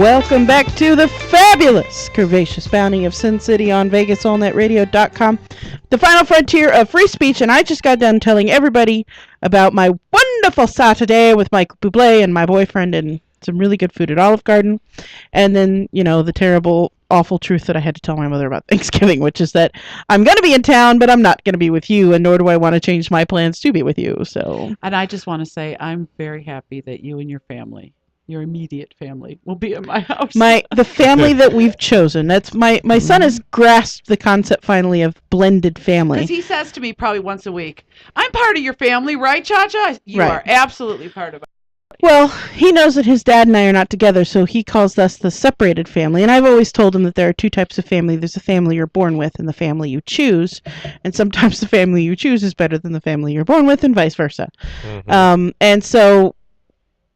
welcome back to the fabulous Curvaceous Bounty of Sin City on VegasAllNetRadio.com, the final frontier of free speech. And I just got done telling everybody about my wonderful Saturday with Michael Bublé and my boyfriend and some really good food at Olive Garden. And then, you know, the terrible, awful truth that I had to tell my mother about Thanksgiving, which is that I'm going to be in town, but I'm not going to be with you, and nor do I want to change my plans to be with you. So, and I just want to say I'm very happy that you and your family, your immediate family, will be at my house. The family that we've chosen. That's my son has grasped the concept finally of blended family. Because he says to me probably once a week, "I'm part of your family, right, Cha-Cha?" You are absolutely part of it. Well, he knows that his dad and I are not together, so he calls us the separated family. And I've always told him that there are two types of family. There's the family you're born with and the family you choose. And sometimes the family you choose is better than the family you're born with, and vice versa. Mm-hmm. And so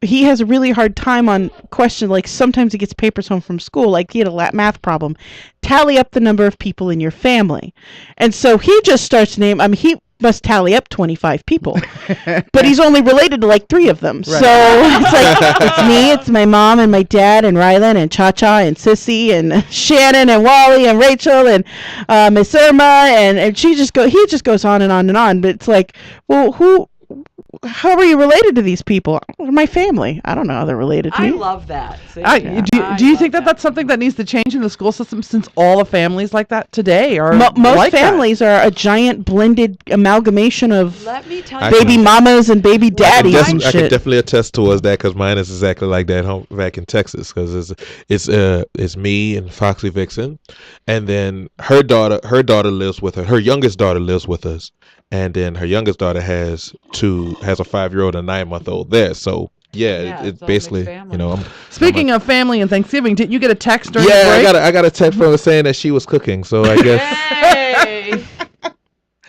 he has a really hard time on question, like sometimes he gets papers home from school, like he had a math problem. Tally up the number of people in your family. And so he just starts he must tally up 25 people, but he's only related to like 3 of them. Right. So it's like, it's me, it's my mom and my dad and Rylan and Cha-Cha and Sissy and Shannon and Wally and Rachel and Miss Irma and he just goes on and on and on. But it's like, well, how are you related to these people? They're my family. I don't know how they're related to me. I love that. Do you think that's something that needs to change in the school system, since all the families like that today are most families are a giant blended amalgamation of baby mamas mamas and baby daddies and shit. I can definitely attest towards that, because mine is exactly like that home back in Texas, because it's me and Foxy Vixen, and then her daughter lives with her. Her youngest daughter lives with us. And then her youngest daughter has a 5-year-old and a 9-month-old there. So it's basically, you know. Speaking of family and Thanksgiving, didn't you get a text during the break? I got a text from her saying that she was cooking. So I guess. Hey!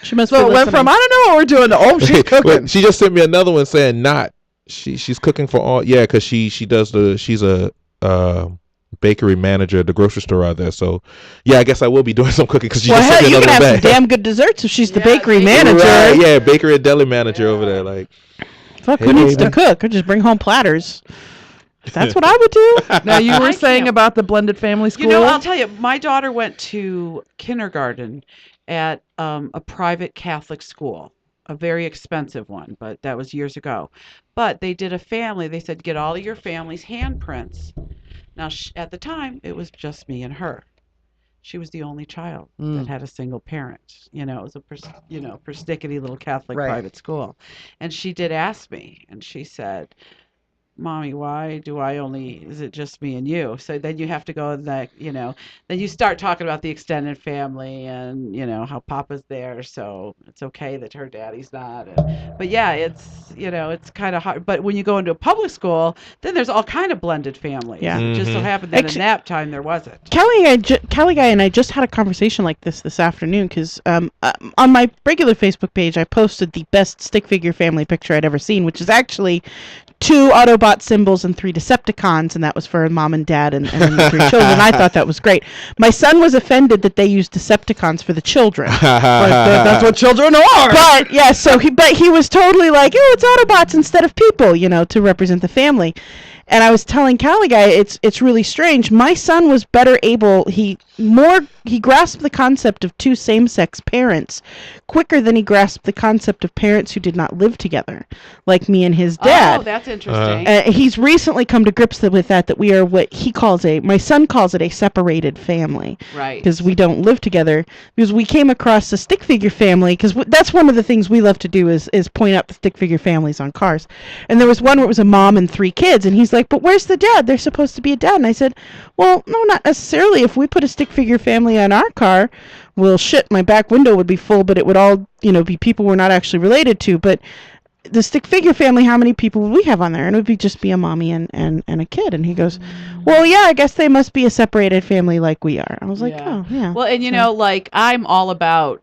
She must. So it went from I don't know what we're doing to she's cooking. Well, she just sent me another one saying she's cooking for all. Yeah, because she's a bakery manager at the grocery store out there. So I guess I will be doing some cooking, because she just sent me another can have bag. some damn good desserts if she's the bakery manager. Right, yeah, bakery and deli manager over there. Like, fuck, who needs to cook? Or just bring home platters. That's what I would do. Now, you were saying about the blended family school. You know, I'll tell you, my daughter went to kindergarten at a private Catholic school, a very expensive one, but that was years ago. But they did they said, get all of your family's handprints. Now, at the time, it was just me and her. She was the only child that had a single parent. You know, it was a persnickety little Catholic private school. And she did ask me, and she said, "Mommy, why is it just me and you?" So then you have to go then you start talking about the extended family and, how Papa's there. So it's okay that her daddy's not. But yeah, it's kind of hard. But when you go into a public school, then there's all kind of blended families. Yeah. It just so happened that in that time there wasn't. Kelly Guy and I just had a conversation like this afternoon, because on my regular Facebook page, I posted the best stick figure family picture I'd ever seen, which is actually 2 Autobot symbols and 3 Decepticons, and that was for mom and dad and the 3 children. I thought that was great. My son was offended that they used Decepticons for the children. But that's what children are. But yeah, he was totally like, "Oh, it's Autobots instead of people," to represent the family. And I was telling Callie Guy, it's really strange. My son was better able. He grasped the concept of 2 same-sex parents quicker than he grasped the concept of parents who did not live together, like me and his dad. Oh, that's interesting. He's recently come to grips with that we are what he calls my son calls it a separated family. Right. Because we don't live together. Because we came across the stick figure family, because that's one of the things we love to do is point out the stick figure families on cars. And there was one where it was a mom and 3 kids, and he's like, "But where's the dad? They're supposed to be a dad." And I said, "Well, no, not necessarily. If we put a stick figure family on our car, my back window would be full, but it would all, be people we're not actually related to. But the stick figure family, how many people would we have on there?" And it would be just be a mommy and a kid. And he goes, "Well, yeah, I guess they must be a separated family like we are." I was like, "Oh, yeah." Well, and I'm all about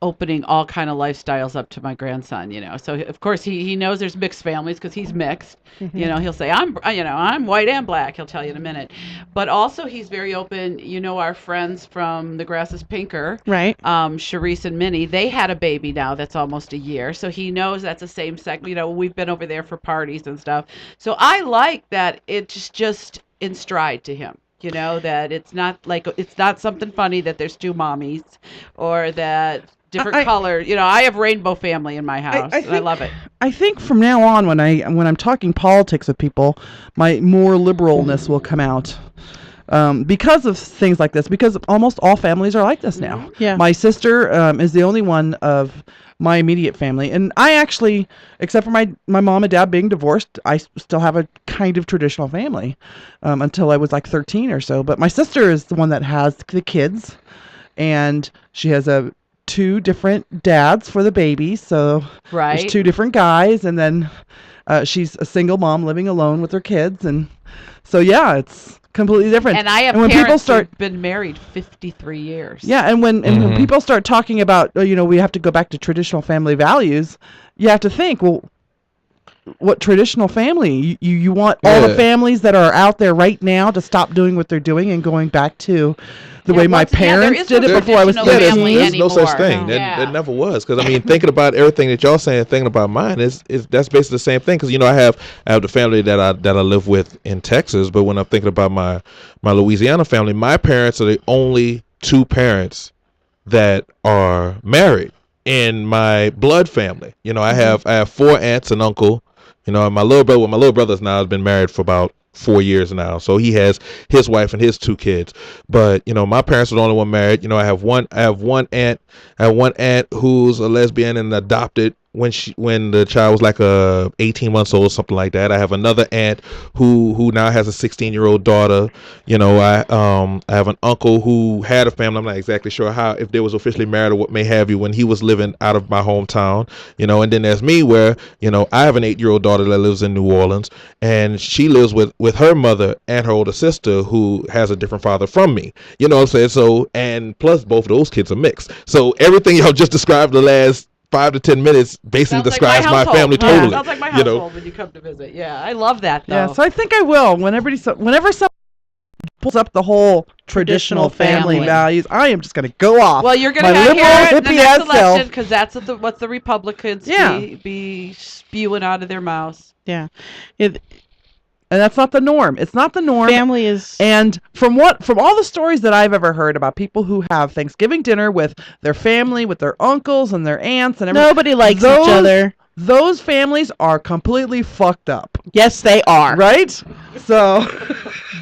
opening all kind of lifestyles up to my grandson, So of course he knows there's mixed families because he's mixed. Mm-hmm. He'll say I'm white and black. He'll tell you in a minute. But also he's very open. Our friends from The Grass is Pinker, right? Charisse and Minnie, they had a baby now that's almost a year, so he knows that's the same sex. We've been over there for parties and stuff. So I like that. It's just in stride to him. You know, that it's not something funny that there's two mommies or that different color. You know, I have rainbow family in my house, and I love it. I think from now on, when I'm talking politics with people, my more liberalness will come out. Because of things like this, because almost all families are like this now. Yeah. My sister is the only one of my immediate family, and I actually, except for my mom and dad being divorced, I still have a kind of traditional family until I was like 13 or so. But my sister is the one that has the kids, and she has two different dads for the babies, so Right. there's two different guys, and then she's a single mom living alone with her kids, and so yeah, it's completely different. And I have when parents who've been married 53 years. Yeah, and when people start talking about, we have to go back to traditional family values, you have to think, well, what traditional family? You want all the families that are out there right now to stop doing what they're doing and going back to the way my parents did it before I was 13. There's no such thing. There never was. Because I mean, thinking about everything that y'all saying, thinking about mine is that's basically the same thing. Because I have the family that I live with in Texas, but when I'm thinking about my Louisiana family, my parents are the only two parents that are married in my blood family. I have four aunts and uncle. My little brother's now has been married for about 4 years now, so he has his wife and his two kids. But my parents are the only one married. I have one aunt who's a lesbian and adopted when the child was like 18 months old, something like that. I have another aunt who now has a 16-year-old daughter. I have an uncle who had a family. I'm not exactly sure if they was officially married or what may have you when he was living out of my hometown. And then there's me, where I have an 8-year-old daughter that lives in New Orleans, and she lives with her mother and her older sister who has a different father from me. You know what I'm saying? So, and plus both of those kids are mixed. So everything y'all just described the last 5 to 10 minutes basically describes my family totally. Sounds like my household when you come to visit. Yeah, I love that though. Yeah, so I think I will. Whenever someone pulls up the whole traditional family values, I am just going to go off. Well, you're going to hear it in the next election, because that's what the Republicans be spewing out of their mouths. Yeah. And that's not the norm. It's not the norm. Family is... And from all the stories that I've ever heard about people who have Thanksgiving dinner with their family, with their uncles and their aunts and everything. Nobody likes each other. Those families are completely fucked up. Yes, they are. Right? So...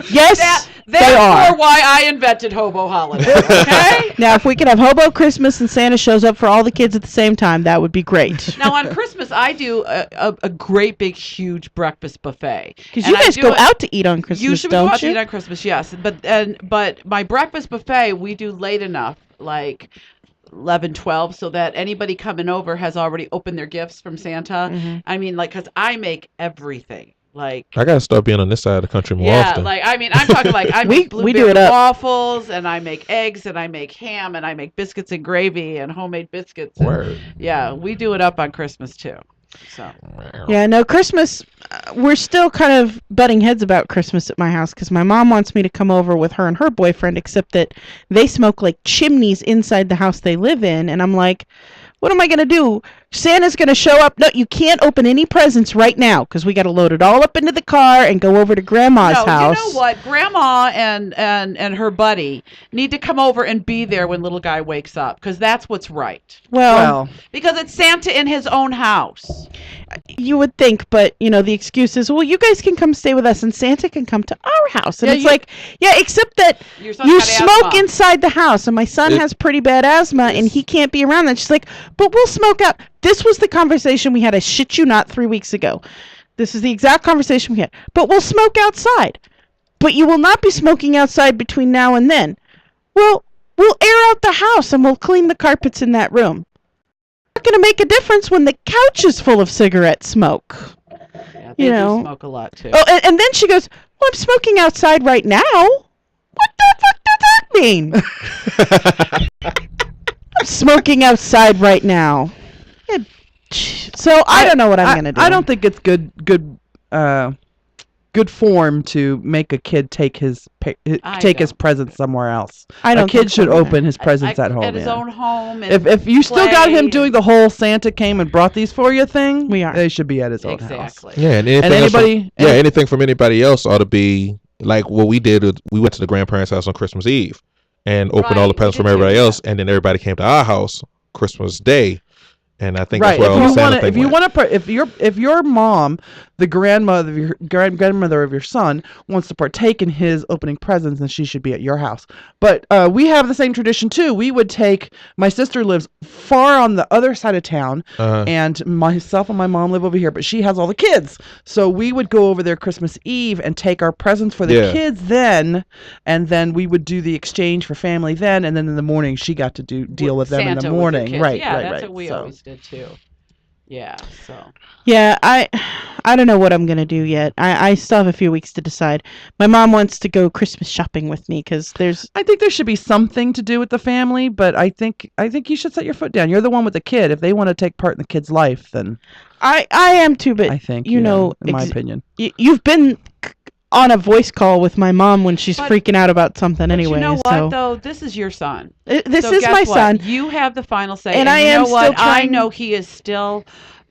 Yes, they are. Therefore why I invented Hobo Holiday, okay? Now, if we could have Hobo Christmas and Santa shows up for all the kids at the same time, that would be great. Now, on Christmas, I do a great, big, huge breakfast buffet. Because you guys go out to eat on Christmas, usually we go out to eat on Christmas, yes. But my breakfast buffet, we do late enough, like 11, 12, so that anybody coming over has already opened their gifts from Santa. Mm-hmm. I mean, because I make everything. I gotta start being on this side of the country more often. I'm talking I make blueberry waffles, and I make eggs, and I make ham, and I make biscuits and gravy and homemade biscuits. Word. Yeah, we do it up on Christmas too. So. Yeah, no, Christmas, we're still kind of butting heads about Christmas at my house, because my mom wants me to come over with her and her boyfriend, except that they smoke like chimneys inside the house they live in, and I'm like, what am I going to do? Santa's going to show up. No, you can't open any presents right now, because we got to load it all up into the car and go over to Grandma's house. You know what? Grandma and her buddy need to come over and be there when little guy wakes up, because that's what's right. Well, because it's Santa in his own house. You would think, but, the excuse is, well, you guys can come stay with us, and Santa can come to our house. And except that you smoke inside the house, and my son has pretty bad asthma, and he can't be around that. She's like, but we'll smoke out. This was the conversation we had, I shit you not, 3 weeks ago. This is the exact conversation we had. But we'll smoke outside. But you will not be smoking outside between now and then. Well, we'll air out the house, and we'll clean the carpets in that room. Not going to make a difference when the couch is full of cigarette smoke. Yeah, they do smoke a lot too. Oh, and then she goes, well, I'm smoking outside right now. What the fuck does that mean? I'm smoking outside right now. Yeah. So I don't know what I'm going to do. I don't think it's good form to make a kid take his presents somewhere else. A kid should open his presents at home. At his own home. If you still got him doing the whole Santa came and brought these for you thing, we are. They should be at his own house. Yeah, and anything from anybody else ought to be Like what we did, we went to the grandparents' house on Christmas Eve and opened all the Right, we presents did from everybody too, else, and then everybody came to our house Christmas Day, and I think that's Right. where If all the you Santa want to, thing if you went. want to, if your mom, the grandmother of your grandmother of your son, wants to partake in his opening presents, then she should be at your house. But we have the same tradition too. We would take. My sister lives far on the other side of town, Uh-huh. and myself and my mom live over here. But she has all the kids, so we would go over there Christmas Eve and take our presents for the Yeah. kids then, and then we would do the exchange for family then, and then in the morning she got to deal with them in the Santa with your morning. kids. Right. Yeah, right. that's right. what we So. always did too. Yeah, so. Yeah, I don't know what I'm gonna do yet. I still have a few weeks to decide. My mom wants to go Christmas shopping with me because there's I think there should be something to do with the family, but I think you should set your foot down. You're the one with the kid. If they want to take part in the kid's life, then I am too, but I think you know, in my opinion. you've been on a voice call with my mom when she's But- freaking out about something But anyway. you know what, so though? This is your son. this So is guess my what? son. You have the final say. And I you am know what? still trying- I know he is still.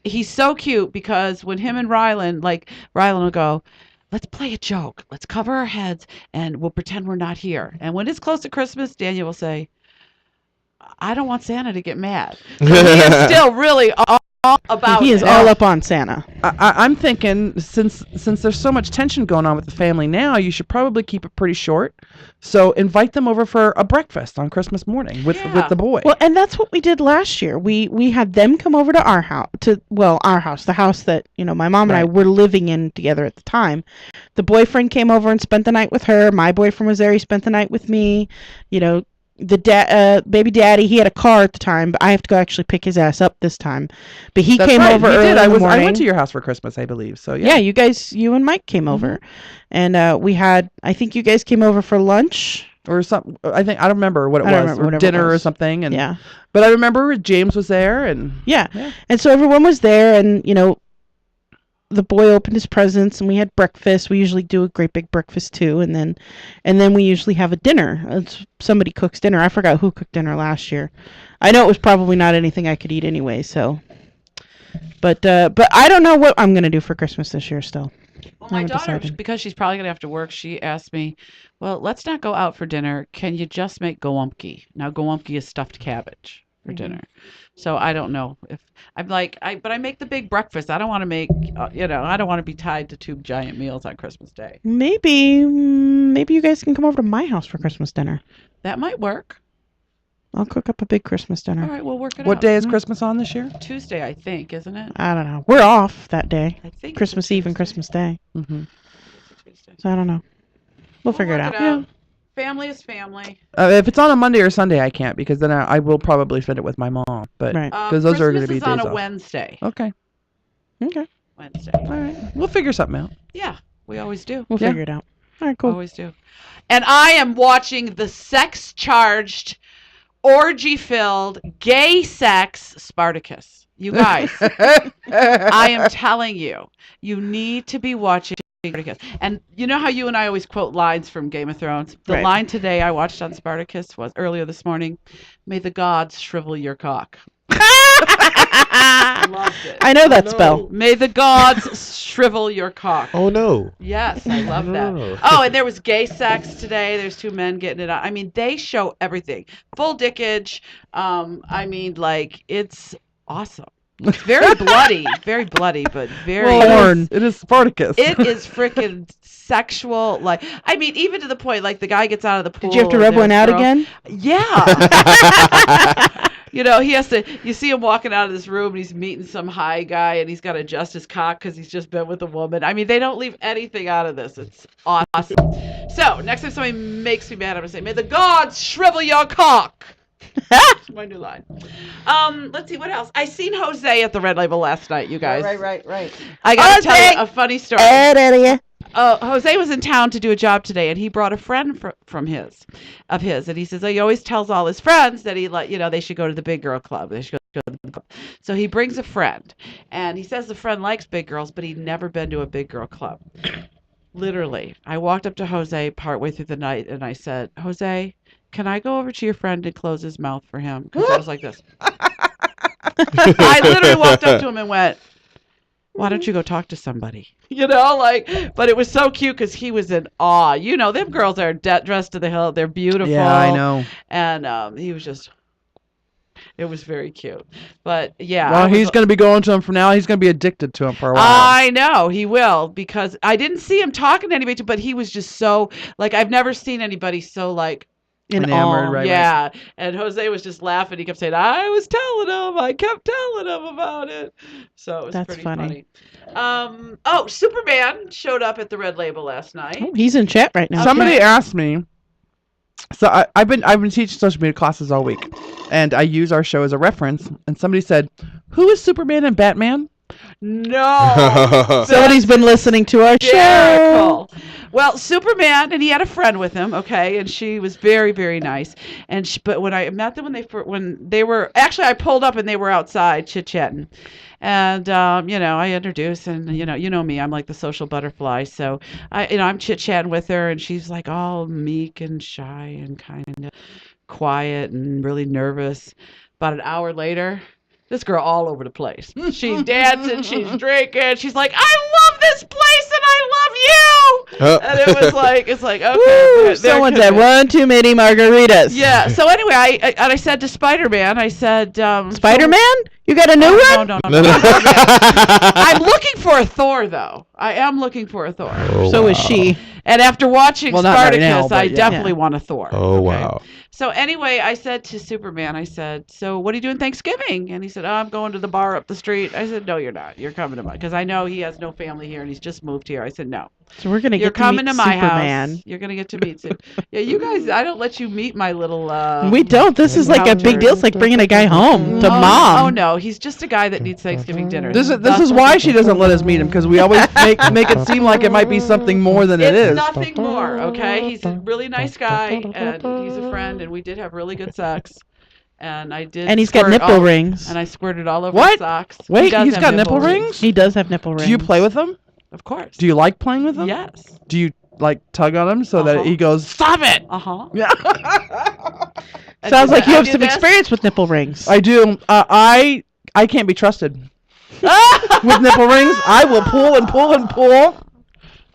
He's so cute because when him and Rylan, like Rylan will go, let's play a joke. Let's cover our heads and we'll pretend we're not here. And when it's close to Christmas, Daniel will say, I don't want Santa to get mad. So he is still really all about He is it. all up on Santa. I'm thinking since there's so much tension going on with the family now, you should probably keep it pretty short. So invite them over for a breakfast on Christmas morning with Yeah. the boy. Well, and that's what we did last year. We had them come over to our house, our house, the house that my mom and I Right. were living in together at the time. The boyfriend came over and spent the night with her. My boyfriend was there. He spent the night with me. The baby daddy, he had a car at the time, but I have to go actually pick his ass up this time. But he That's came right. over You early did. in the I morning. went to your house for Christmas, I believe. So Yeah, yeah. you and Mike came over, and I think you guys came over for lunch. Or something. I don't remember what it I don't was, remember or whatever it dinner or was. something. And Yeah. but I remember James was there, and Yeah. Yeah. And so everyone was there, and the boy opened his presents, and we had breakfast. We usually do a great big breakfast too, and then we usually have a dinner. Somebody cooks dinner. I forgot who cooked dinner last year. I know it was probably not anything I could eat anyway. So, but I don't know what I'm gonna do for Christmas this year still. Well, my haven't daughter, decided. because she's probably going to have to work, she asked me, well, let's not go out for dinner. Can you just make gołąbki? Now, gołąbki is stuffed cabbage for dinner. So I don't know if I'm like, but I make the big breakfast. I don't want to make, I don't want to be tied to two giant meals on Christmas Day. Maybe you guys can come over to my house for Christmas dinner. That might work. I'll cook up a big Christmas dinner. All right, we'll work it what out. day is Christmas on this year? Tuesday, I think, isn't it? I don't know. We're off that day. I think Christmas it's a Eve and Tuesday. Christmas Day. Mm-hmm. Tuesday. So I don't know. We'll figure it work out. Yeah. Family is family. If it's on a Monday or Sunday, I can't because then I will probably fit it with my mom. But Right. because those are going to Christmas be is on days a off. Wednesday. Okay. Okay. Wednesday. All right. We'll figure something out. Yeah, we always do. We'll Yeah. figure it out. All right, cool. Always do. And I am watching the sex-charged, orgy-filled, gay sex Spartacus. You guys, I am telling you, you need to be watching Spartacus. And you know how you and I always quote lines from Game of Thrones? The Right. line today I watched on Spartacus was earlier this morning, "May the gods shrivel your cock." Loved it. I know that no. spell. May the gods shrivel your cock. Oh no. Yes, I love that. No. Oh, and there was gay sex today. There's two men getting it on. I mean, they show everything. Full dickage. I mean, like, it's awesome. It's very bloody, but very. Porn. It is Spartacus. It is freaking sexual. Like, I mean, even to the point, like, the guy gets out of the pool. Did you have to and rub one there's out girls- again? Yeah. He has to, you see him walking out of this room and he's meeting some high guy and he's got to adjust his cock because he's just been with a woman. I mean, they don't leave anything out of this. It's awesome. So, next time somebody makes me mad, I'm going to say, may the gods shrivel your cock. That's my new line. Let's see, what else? I seen Jose at the Red Label last night, you guys. Right. I got to tell Jose! you a funny story. Jose was in town to do a job today, and he brought a friend of his, and he says, he always tells all his friends that they should go to the big girl club. They should go to the big club. So he brings a friend, and he says the friend likes big girls, but he'd never been to a big girl club. Literally, I walked up to Jose partway through the night, and I said, Jose, can I go over to your friend and close his mouth for him? Because I was like this. I literally walked up to him and went, why don't you go talk to somebody? But it was so cute because he was in awe. Them girls are dressed to the hill. They're beautiful. Yeah, I know. And he was just, it was very cute. But yeah. Well, he's going to be going to him from now. He's going to be addicted to him for a while. I know he will, because I didn't see him talking to anybody, but he was just so, I've never seen anybody so Enamored, right? Yeah. And Jose was just laughing. He kept saying, I kept telling him about it. So it was That's pretty funny. Superman showed up at the Red Label last night. Oh, he's in chat right now. Somebody asked me. So I've been teaching social media classes all week, and I use our show as a reference. And somebody said, "Who is Superman and Batman?" No. Somebody's been listening to our show. Well, Superman, and he had a friend with him, okay, and she was very, very nice. But when I met them, when they were actually, I pulled up and they were outside chit chatting, and I introduced, and you know me, I'm like the social butterfly, so I'm chit chatting with her, and she's like all meek and shy and kind of quiet and really nervous. About an hour later, this girl all over the place. She's dancing, she's drinking. She's like, I love this place and I love you. And it's like, okay. Woo, someone said one too many margaritas. Yeah. So anyway, I said to Spider-Man, I said, Spider-Man? You got a new one? No. I'm looking for a Thor, though. I am looking for a Thor. Oh, So wow. is she. And after watching Well, not right Spartacus, now, but I yeah. definitely want a Thor. Oh, Okay? wow. So anyway, I said to Superman, I said, so what are you doing Thanksgiving? And he said, I'm going to the bar up the street. I said, no, you're not. You're coming to mine. Because I know he has no family here and he's just moved here. I said, no. So we're going to You're get coming to to meet my Superman. house. You're going to get to meet Yeah, you guys, I don't let you meet my little We don't. This is like a big deal. It's like bringing a guy home to mom. Oh, no. He's just a guy that needs Thanksgiving dinner. This is why she doesn't let us meet him, because we always make it seem like it might be something more than it It's is. nothing more, okay? He's a really nice guy, and he's a friend, and we did have really good sex. And I did. And he's got nipple rings. And I squirted all over What? his socks. Wait, He does he's have got nipple rings? He does have nipple rings. Do you play with them? Of course. Do you like playing with them? Yes. Do you tug on him so that he goes, stop it? Uh-huh. Yeah. Sounds like you have I some did this. experience with nipple rings. I do. I can't be trusted. With nipple rings, I will pull and pull and pull.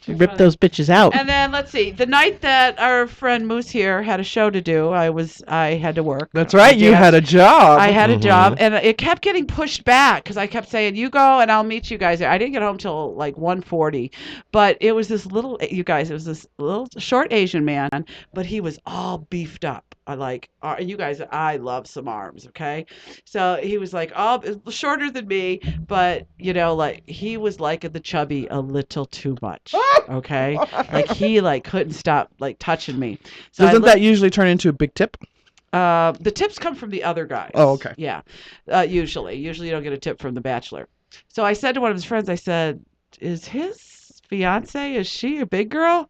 Rip those bitches out. And then let's see. The night that our friend Moose here had a show to do, I had to work. That's right. You had a job. I had a job, and it kept getting pushed back because I kept saying, "You go, and I'll meet you guys there." I didn't get home till like 1:40, but it was this little, you guys, it was this little short Asian man, but he was all beefed up. You guys, I love some arms, okay? So he was like all shorter than me, but he was liking the chubby a little too much, okay? He couldn't stop touching me. So Doesn't that usually turn into a big tip? the tips come from the other guys. Oh, okay. Yeah, usually you don't get a tip from the bachelor. So I said to one of his friends, I said, "Is his fiance? Is she a big girl?"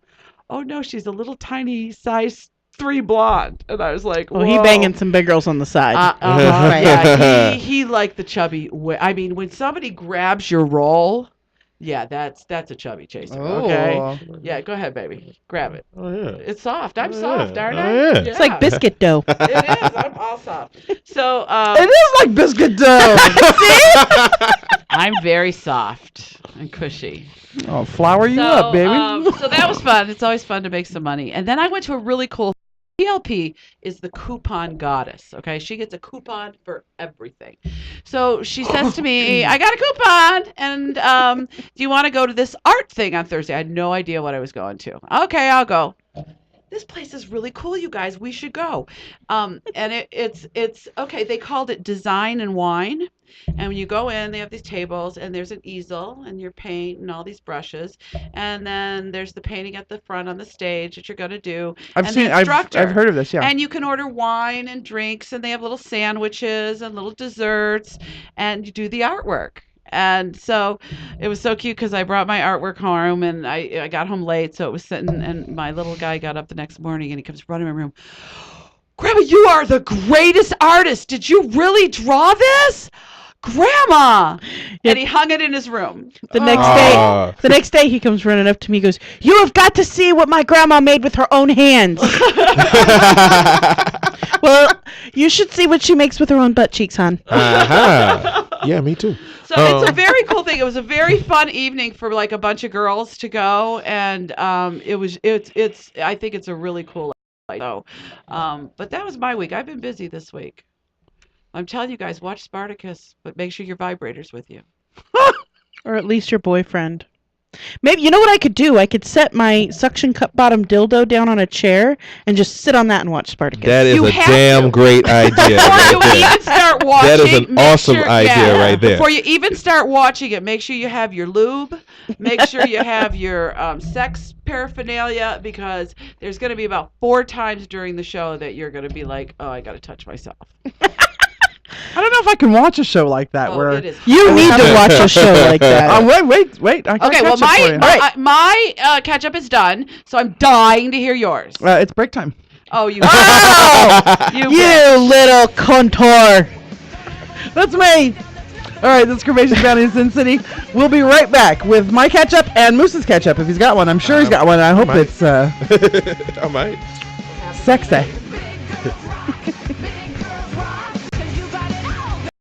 "Oh no, she's a little tiny size 3 blonde." And I was like, Well, he "Whoa." banging some big girls on the side. Yeah, he liked the chubby. I mean, when somebody grabs your roll, yeah, that's a chubby chaser. Okay. Oh. Yeah, go ahead, baby. Grab it. Oh, yeah. It's soft. I'm Oh, soft, yeah. aren't Oh, I? yeah. It's like biscuit dough. It is. I'm all soft. So It is like biscuit dough. I'm very soft and cushy. Oh, flour you up, baby. So that was fun. It's always fun to make some money. And then I went to a really cool. PLP is the coupon goddess. Okay, she gets a coupon for everything. So she says to me, "I got a coupon, and do you want to go to this art thing on Thursday?" I had no idea what I was going to. Okay, I'll go. This place is really cool, you guys. We should go. And it's okay. They called it Design and Wine. And when you go in, they have these tables, and there's an easel, and your paint, and all these brushes, and then there's the painting at the front on the stage that you're going to do. I've and seen. the I've instructor. heard of this. Yeah. And you can order wine and drinks, and they have little sandwiches and little desserts, and you do the artwork. And so it was so cute because I brought my artwork home, and I got home late, so it was sitting, and my little guy got up the next morning, and he comes running in my room. "Grandma, you are the greatest artist. Did you really draw this? Grandma!" And he hung it in his room. The next day he comes running up to me and goes, "You have got to see what my grandma made with her own hands." Well, you should see what she makes with her own butt cheeks, hon. Yeah, me too. So it's a very cool thing. It was a very fun evening for like a bunch of girls to go, and it's I think it's a really cool. So, but that was my week. I've been busy this week. I'm telling you guys, watch Spartacus, but make sure your vibrator's with you. Or at least your boyfriend. Maybe, you know what I could do? I could set my suction cup bottom dildo down on a chair and just sit on that and watch Spartacus. That is You a have damn to. great idea. Before right you there. even start watching, That is an make awesome sure- idea yeah, right there. Before you even start watching it, make sure you have your lube. Make sure you have your sex paraphernalia, because there's going to be about 4 times during the show that you're going to be like, oh, I got to touch myself. I don't know if I can watch a show like that Oh, where it is. You need to watch a show like that. wait. I got Okay, well, ketchup for you. my catch-up is done, so I'm dying to hear yours. It's break time. Oh, you. You little contour. That's me. All right, this is Curvaceous Bounty in Sin City. We'll be right back with my ketchup and Moose's ketchup if he's got one. I'm sure he's got one. I hope might. it's I might. sexy.